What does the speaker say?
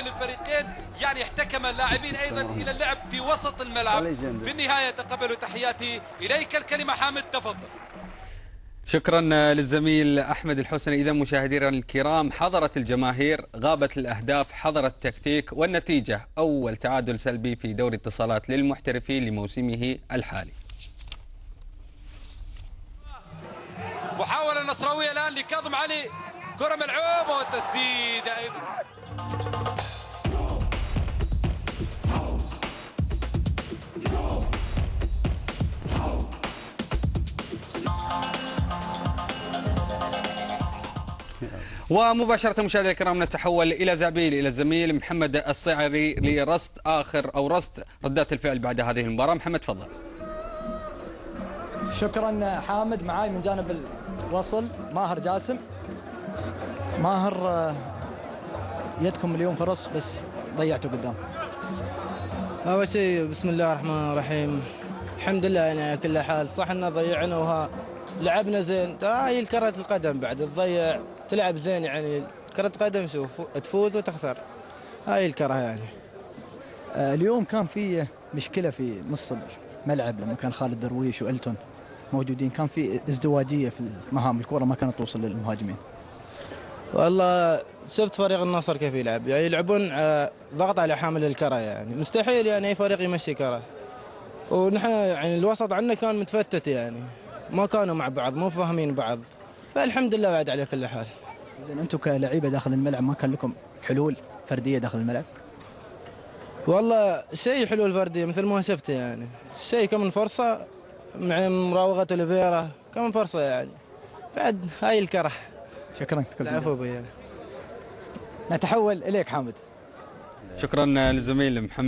للفريقين، يعني احتكم اللاعبين أيضا إلى اللعب في وسط الملعب. في النهاية تقبلوا تحياتي، إليك الكلمة حامد، تفضل. شكرا للزميل أحمد الحسني. إذا مشاهدينا الكرام، حضرت الجماهير، غابت الأهداف، حضر التكتيك، والنتيجة أول تعادل سلبي في دوري اتصالات للمحترفين لموسمه الحالي. محاولة نصراوية الآن لكاظم علي، كرة ملعوبة والتسديد أيضا. ومباشرة مشاهدينا الكرام نتحول إلى زابيل، إلى الزميل محمد الصعري لرصد رصد ردات الفعل بعد هذه المباراة. محمد تفضل. شكرا حامد. معاي من جانب الوصل ماهر جاسم. ماهر، يدكم اليوم فرص بس ضيعتوا قدام. أول شيء بسم الله الرحمن الرحيم، الحمد لله يعني على كل حال. صح إننا ضيعنا وها لعبنا زين، ترى هي كرة القدم بعد تضيع تلعب زين، يعني كرة قدم شوف تفوز وتخسر، هاي الكرة يعني. اليوم كان في مشكلة في نص الملعب لما كان خالد درويش وإلتون موجودين، كان في ازدواجية في المهام، الكرة ما كانت توصل للمهاجمين. والله شفت فريق النصر كيف يلعب، يعني يلعبون ضغط على حامل الكرة، يعني مستحيل يعني أي فريق يمشي كرة. ونحن يعني الوسط عندنا كان متفتت، يعني ما كانوا مع بعض، مو فاهمين بعض، فالحمد لله بعد على كل حال. زين، انتم كلاعيبه داخل الملعب ما كان لكم حلول فرديه داخل الملعب؟ والله شيء حلول فرديه مثل ما شفت، يعني شيء كم فرصه مع مراوغه اوليفيرا، كم فرصه يعني. بعد هاي الكره. شكرا. العفو بيا. نتحول اليك حامد. شكرا للزميل محمد.